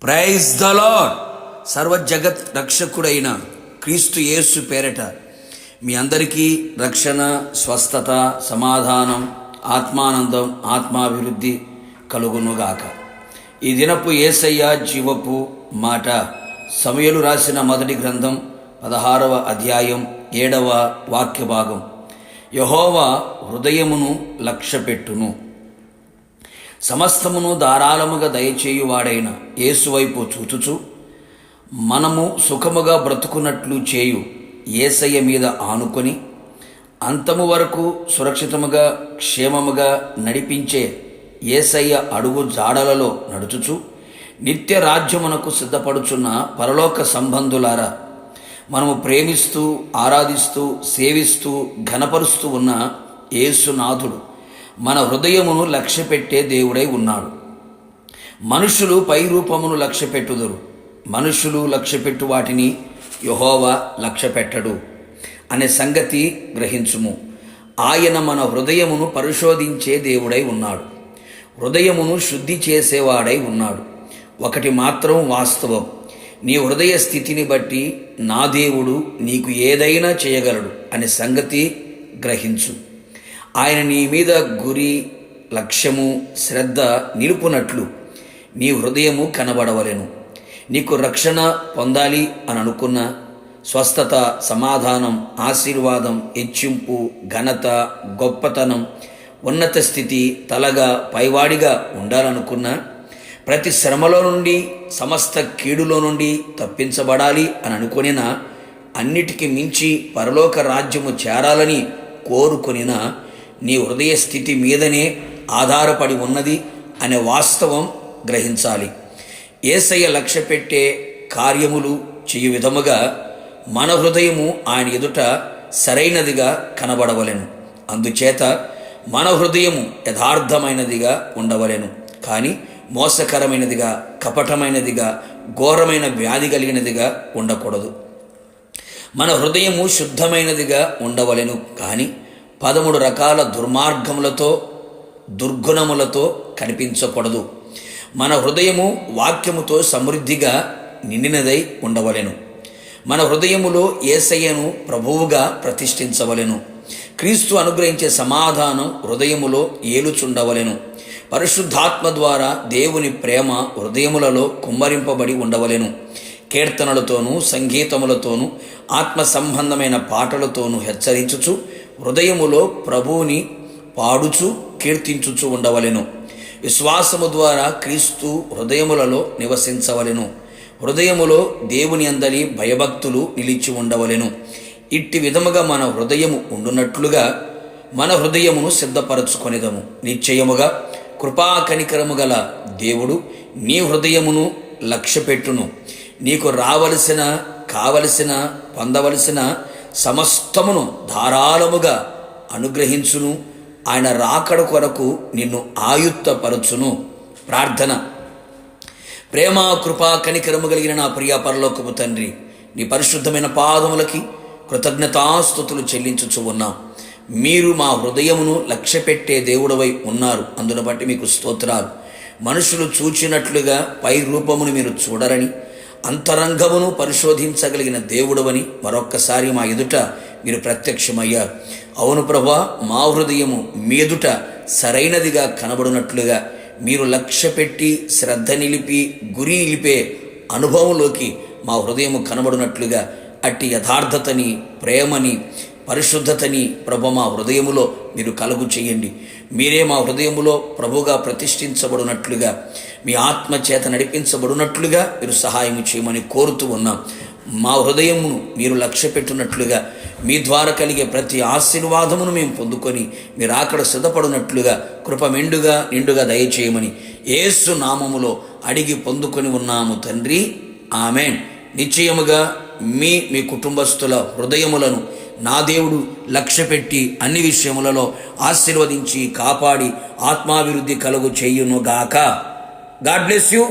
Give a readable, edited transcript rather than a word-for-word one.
Praise the lord. సర్వజగత్ రక్షకుడైన క్రీస్తు యేసు పేరట మీ అందరికీ రక్షణ, స్వస్థత, సమాధానం, ఆత్మానందం, ఆత్మాభివృద్ధి కలుగునుగాక. ఈ దినపు యేసయ్య జీవపు మాట సమూయేలు రాసిన మొదటి గ్రంథం 16వ అధ్యాయం 7వ వాక్య భాగం. యెహోవా హృదయమును లక్ష్యపెట్టును, సమస్తమును ధారాళముగా దయచేయువాడైన యేసువైపు చూచుచు మనము సుఖముగా బ్రతుకున్నట్లు చేయు యేసయ్య మీద ఆనుకొని అంతము వరకు సురక్షితముగా క్షేమముగా నడిపించే యేసయ్య అడుగు జాడలలో నడుచుచు నిత్య రాజ్యమునకు సిద్ధపడుచున్న పరలోక సంబంధులారా, మనము ప్రేమిస్తూ, ఆరాధిస్తూ, సేవిస్తూ, ఘనపరుస్తూ ఉన్న యేసునాథుడు మన హృదయమును లక్ష్యపెట్టే దేవుడై ఉన్నాడు. మనుషులు పై రూపమును లక్ష్యపెట్టుదురు, మనుషులు లక్ష్యపెట్టు వాటిని యెహోవా లక్ష్యపెట్టడు అనే సంగతి గ్రహించుము. ఆయన మన హృదయమును పరిశోధించే దేవుడై ఉన్నాడు, హృదయమును శుద్ధి చేసేవాడై ఉన్నాడు. ఒకటి మాత్రం వాస్తవం, నీ హృదయ స్థితిని బట్టి నా దేవుడు నీకు ఏదైనా చేయగలడు అనే సంగతి గ్రహించు. ఆయన నీ మీద గురి, లక్ష్యము, శ్రద్ధ నిలుపునట్లు నీ హృదయము కనబడవలెను. నీకు రక్షణ పొందాలి అని అనుకున్న, స్వస్థత, సమాధానం, ఆశీర్వాదం, హెచ్చింపు, ఘనత, గొప్పతనం, ఉన్నత స్థితి, తలగా పైవాడిగా ఉండాలనుకున్నా, ప్రతి శ్రమలో నుండి, సమస్త కీడులో నుండి తప్పించబడాలి అని అనుకొనినా, అన్నిటికీ మించి పరలోక రాజ్యము చేరాలని కోరుకొనినా, నీ హృదయ స్థితి మీదనే ఆధారపడి ఉన్నది అనే వాస్తవం గ్రహించాలి. యేసయ్య లక్ష్యపెట్టే కార్యములు చేయు విధముగా మన హృదయము ఆయన ఎదుట సరైనదిగా కనబడవలెను. అందుచేత మన హృదయము యథార్థమైనదిగా ఉండవలెను, కానీ మోసకరమైనదిగా, కపటమైనదిగా, ఘోరమైన వ్యాధి కలిగినదిగా ఉండకూడదు. మన హృదయము శుద్ధమైనదిగా ఉండవలెను, కానీ 13 రకాల దుర్మార్గములతో, దుర్గుణములతో కనిపించకూడదు. మన హృదయము వాక్యముతో సమృద్ధిగా నిండినదై ఉండవలెను. మన హృదయములో యేసయ్యను ప్రభువుగా ప్రతిష్ఠించవలెను. క్రీస్తు అనుగ్రహించే సమాధానం హృదయములో ఏలుచుండవలెను. పరిశుద్ధాత్మ ద్వారా దేవుని ప్రేమ హృదయములలో కుమ్మరింపబడి ఉండవలెను. కీర్తనలతోనూ, సంగీతములతోనూ, ఆత్మ సంబంధమైన పాటలతోనూ హెచ్చరించుచు హృదయములో ప్రభువుని పాడుచు కీర్తించుచు ఉండవలెను. విశ్వాసము ద్వారా క్రీస్తు హృదయములలో నివసించవలెను. హృదయములో దేవుని అందలి భయభక్తులు నిలిచి ఉండవలెను. ఇట్టి విధముగా మన హృదయము ఉండునట్లుగా మన హృదయమును సిద్ధపరచుకొనిదము. నిశ్చయముగా కృపా కనికరము గల దేవుడు నీ హృదయమును లక్ష్యపెట్టును. నీకు రావలసిన, కావలసిన, పొందవలసిన సమస్తమును ధారాళముగా అనుగ్రహించును. ఆయన రాకడ కొరకు నిన్ను ఆయుత్తపరచును. ప్రార్థన. ప్రేమ, కృపా కనికరము కలిగిన నా ప్రియ పరలోకపు తండ్రి, నీ పరిశుద్ధమైన పాదములకి కృతజ్ఞతాస్తుతులు చెల్లించుచు ఉన్నాం. మీరు మా హృదయమును లక్ష్యపెట్టే దేవుడవై ఉన్నారు, అందును బట్టి మీకు స్తోత్రాలు. మనుషులు చూచినట్లుగా పై రూపమును మీరు చూడరని, అంతరంగమును పరిశోధించగలిగిన దేవుడవని మరొక్కసారి మా ఎదుట మీరు ప్రత్యక్షమయ్యారు. అవును ప్రభువా, మా హృదయము మీ ఎదుట సరైనదిగా కనబడినట్లుగా మీరు లక్ష్యపెట్టి శ్రద్ధ నిలిపి గురి నిలిపే అనుభవంలోకి మా హృదయము కనబడినట్లుగా అట్టి యథార్థతని, ప్రేమని, పరిశుద్ధతని ప్రభు మా హృదయములో మీరు కలుగు చేయండి. మీరే మా హృదయములో ప్రభుగా ప్రతిష్ఠించబడినట్లుగా, మీ ఆత్మ చేత నడిపించబడినట్లుగా మీరు సహాయం చేయమని కోరుతూ ఉన్నాం. మా హృదయమును మీరు లక్ష్యపెట్టినట్లుగా, మీ ద్వారా కలిగే ప్రతి ఆశీర్వాదమును మేము పొందుకొని మీరు అక్కడ సిద్ధపడినట్లుగా కృప మెండుగా నిండుగా దయచేయమని యేసు నామములో అడిగి పొందుకొని ఉన్నాము తండ్రి, ఆమేన్. నిశ్చయముగా మీ కుటుంబస్తుల హృదయములను నా దేవుడు లక్ష్యపెట్టి అన్ని విషయములలో ఆశీర్వదించి కాపాడి ఆత్మాభివృద్ధి కలుగు చేయునుగాక. God bless you.